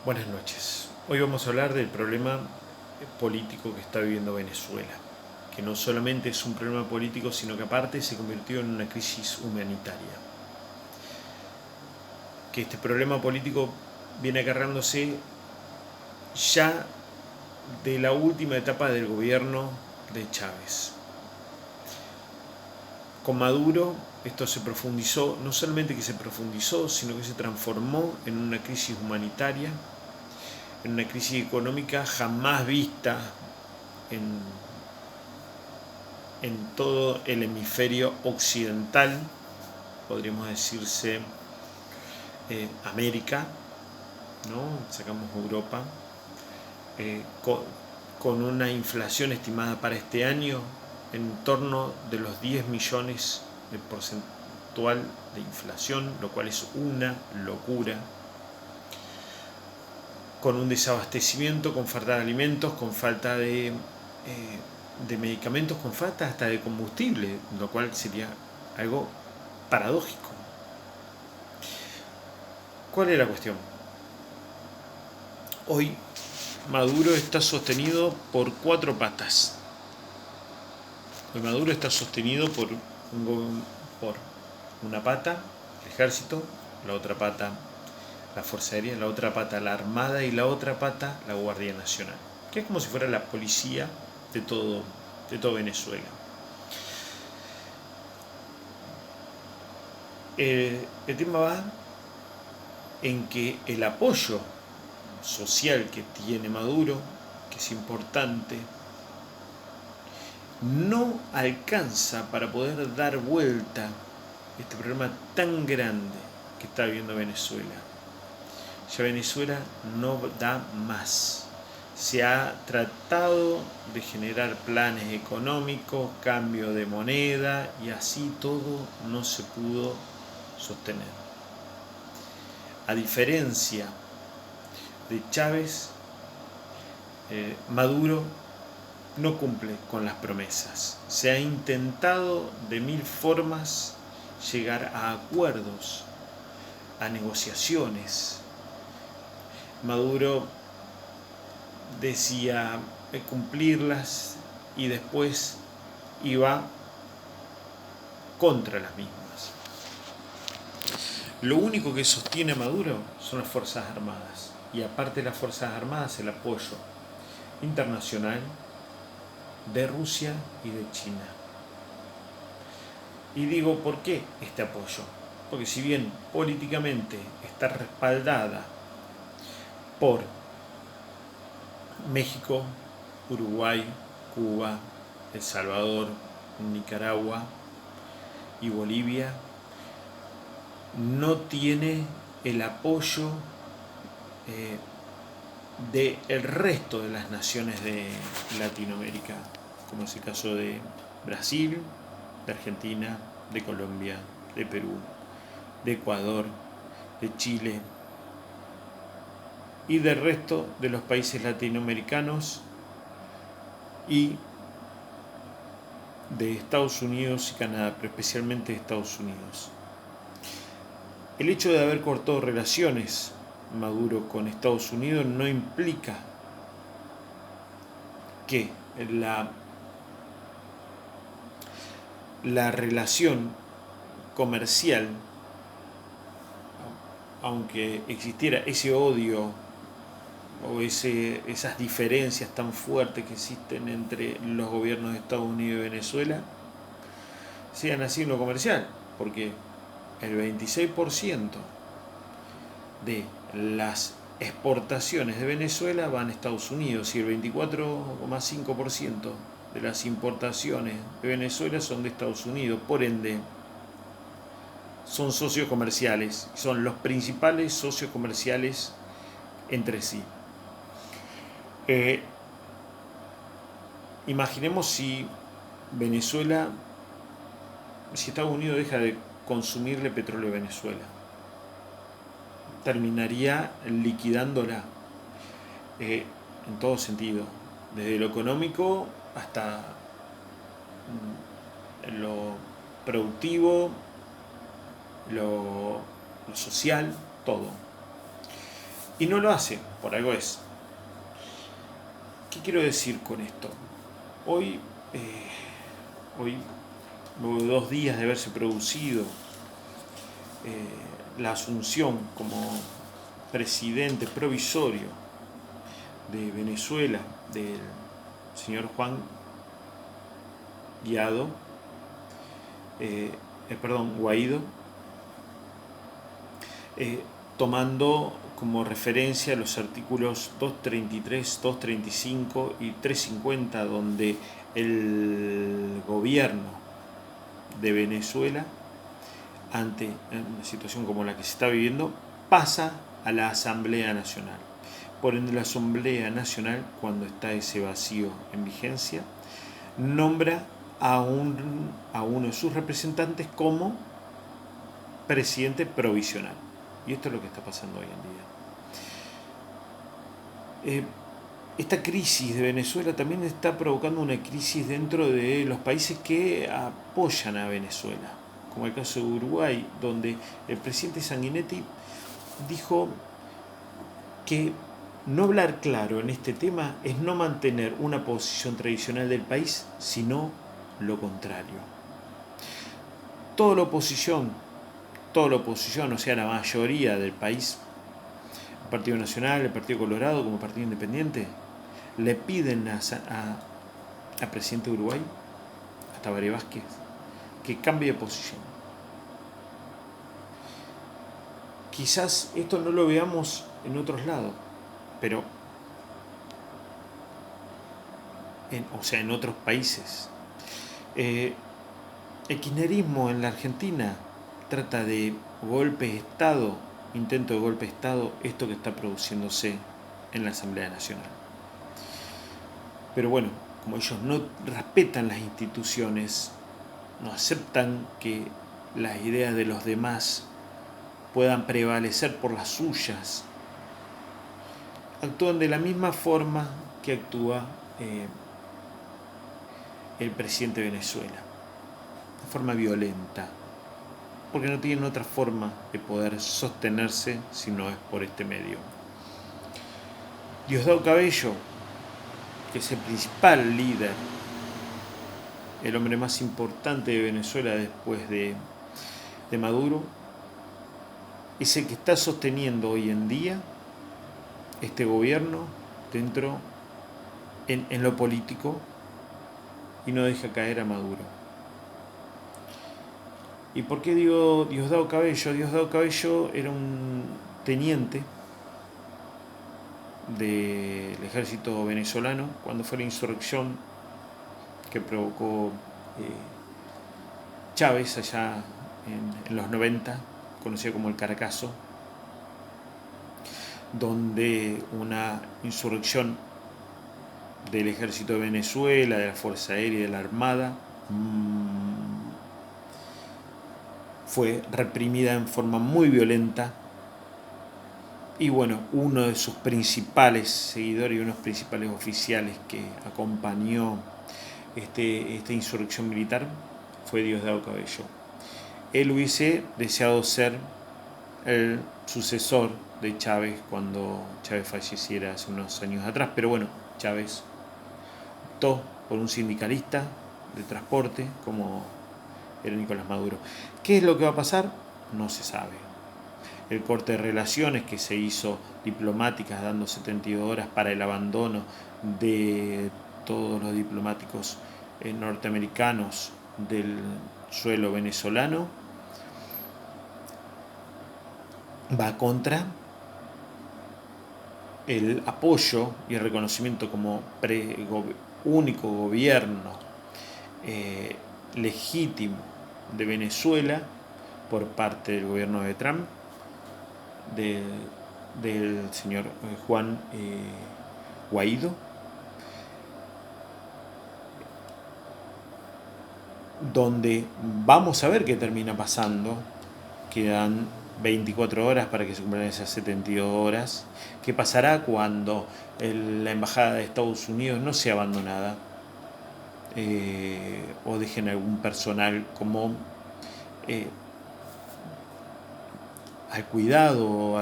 Buenas noches. Hoy vamos a hablar del problema político que está viviendo Venezuela, que no solamente es un problema político, sino que aparte se convirtió en una crisis humanitaria. Que este problema político viene acarreándose ya de la última etapa del gobierno de Chávez. Con Maduro esto se profundizó, no solamente que se profundizó, sino que se transformó en una crisis humanitaria, en una crisis económica jamás vista en todo el hemisferio occidental, podríamos decirse América, ¿no? Sacamos Europa, con una inflación estimada para este año en torno de los 10 millones de porcentual de inflación, lo cual es una locura, con un desabastecimiento, con falta de alimentos, con falta de medicamentos, con falta hasta de combustible, lo cual sería algo paradójico. ¿Cuál es la cuestión? Hoy Maduro está sostenido por cuatro patas. Hoy Maduro está sostenido por una pata, el ejército, la otra pata, la Fuerza Aérea, la otra pata, la Armada, y la otra pata, la Guardia Nacional, que es como si fuera la policía de todo Venezuela. El tema va en que el apoyo social que tiene Maduro, que es importante, no alcanza para poder dar vuelta este problema tan grande que está viviendo Venezuela. Ya Venezuela no da más. Se ha tratado de generar planes económicos, cambio de moneda, y así todo no se pudo sostener. A diferencia de Chávez, Maduro no cumple con las promesas. Se ha intentado de mil formas llegar a acuerdos, a negociaciones. Maduro decía cumplirlas y después iba contra las mismas. Lo único que sostiene a Maduro son las Fuerzas Armadas, y aparte de las Fuerzas Armadas, el apoyo internacional de Rusia y de China. Y digo, ¿por qué este apoyo? Porque si bien políticamente está respaldada por México, Uruguay, Cuba, El Salvador, Nicaragua y Bolivia, no tiene el apoyo del resto de las naciones de Latinoamérica, como es el caso de Brasil, de Argentina, de Colombia, de Perú, de Ecuador, de Chile y del resto de los países latinoamericanos y de Estados Unidos y Canadá, pero especialmente de Estados Unidos. El hecho de haber cortado relaciones Maduro con Estados Unidos no implica que la relación comercial, aunque existiera ese odio o esas diferencias tan fuertes que existen entre los gobiernos de Estados Unidos y Venezuela, sean así en lo comercial, porque el 26% de las exportaciones de Venezuela van a Estados Unidos y el 24,5% de las importaciones de Venezuela son de Estados Unidos. Por ende, son socios comerciales, son los principales socios comerciales entre sí. Imaginemos si Estados Unidos deja de consumirle petróleo a Venezuela, terminaría liquidándola en todo sentido, desde lo económico hasta lo productivo, lo social, todo. Y no lo hace, por algo es. ¿Qué quiero decir con esto? Hoy, luego de 2 días de haberse producido la asunción como presidente provisorio de Venezuela del señor Juan Guaidó, tomando como referencia los artículos 233, 235 y 350, donde el gobierno de Venezuela, ante una situación como la que se está viviendo, pasa a la Asamblea Nacional. Por ende, la Asamblea Nacional, cuando está ese vacío en vigencia, nombra a uno de sus representantes como presidente provisional. Y esto es lo que está pasando hoy en día. Esta crisis de Venezuela también está provocando una crisis dentro de los países que apoyan a Venezuela, como el caso de Uruguay, donde el presidente Sanguinetti dijo que no hablar claro en este tema es no mantener una posición tradicional del país, sino lo contrario. Toda la oposición, o sea, la mayoría del país, el Partido Nacional, el Partido Colorado como Partido Independiente, le piden a presidente de Uruguay, a Tabaré Vázquez, que cambie de posición. Quizás esto no lo veamos en otros lados, pero en otros países. El kirchnerismo en la Argentina trata de golpe de Estado, intento de golpe de Estado, esto que está produciéndose en la Asamblea Nacional. Pero bueno, como ellos no respetan las instituciones, no aceptan que las ideas de los demás puedan prevalecer por las suyas, actúan de la misma forma que actúa el presidente de Venezuela, de forma violenta, porque no tienen otra forma de poder sostenerse si no es por este medio. Diosdado Cabello, que es el principal líder, el hombre más importante de Venezuela después de Maduro, es el que está sosteniendo hoy en día este gobierno dentro en lo político y no deja caer a Maduro. ¿Y por qué digo Diosdado Cabello? Diosdado Cabello era un teniente del ejército venezolano cuando fue la insurrección que provocó Chávez allá en los 90, conocido como el Caracazo, donde una insurrección del ejército de Venezuela, de la Fuerza Aérea y de la Armada fue reprimida en forma muy violenta. Y bueno, uno de sus principales seguidores y unos principales oficiales que acompañó esta insurrección militar fue Diosdado Cabello. Él hubiese deseado ser el sucesor de Chávez cuando Chávez falleciera hace unos años atrás, pero bueno, Chávez optó por un sindicalista de transporte como era Nicolás Maduro. ¿Qué es lo que va a pasar? No se sabe. El corte de relaciones que se hizo diplomáticas, dando 72 horas para el abandono de todos los diplomáticos norteamericanos del suelo venezolano, va contra el apoyo y el reconocimiento como único gobierno legítimo de Venezuela por parte del gobierno de Trump, del señor Juan Guaidó, donde vamos a ver qué termina pasando. Quedan 24 horas para que se cumplan esas 72 horas. ¿Qué pasará cuando la embajada de Estados Unidos no sea abandonada? O dejen algún personal como al cuidado,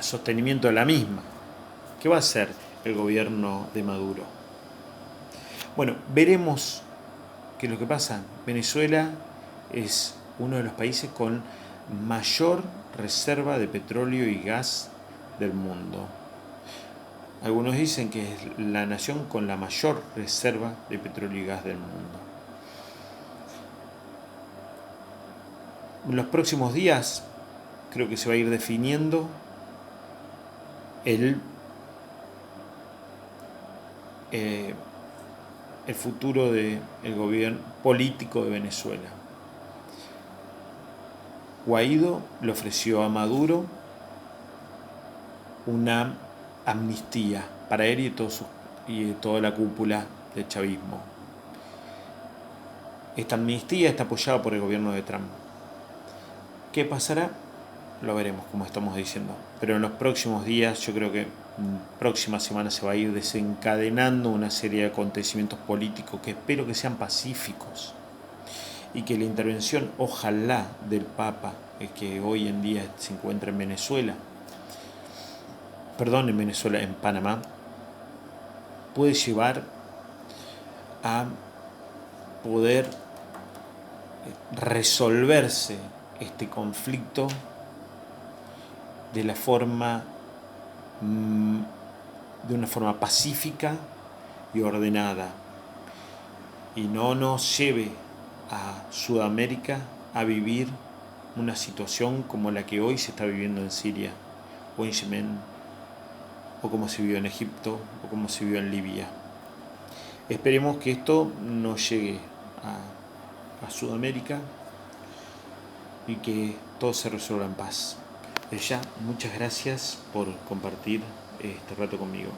sostenimiento de la misma. ¿Qué va a hacer el gobierno de Maduro? Bueno, veremos qué es lo que pasa. Venezuela es uno de los países con mayor reserva de petróleo y gas del mundo. Algunos dicen que es la nación con la mayor reserva de petróleo y gas del mundo. En los próximos días creo que se va a ir definiendo el futuro del gobierno político de Venezuela. Guaidó le ofreció a Maduro una amnistía para él y toda la cúpula del chavismo. Esta amnistía está apoyada por el gobierno de Trump. ¿Qué pasará? Lo veremos, como estamos diciendo. Pero en los próximos días, yo creo que próxima semana se va a ir desencadenando una serie de acontecimientos políticos que espero que sean pacíficos y que la intervención, ojalá, del Papa, que hoy en día se encuentra en Venezuela, en Panamá, puede llevar a poder resolverse este conflicto de una forma pacífica y ordenada, y no nos lleve a Sudamérica a vivir una situación como la que hoy se está viviendo en Siria o en Yemen, o como se vivió en Egipto, o como se vivió en Libia. Esperemos que esto no llegue a Sudamérica y que todo se resuelva en paz. Desde ya, muchas gracias por compartir este rato conmigo.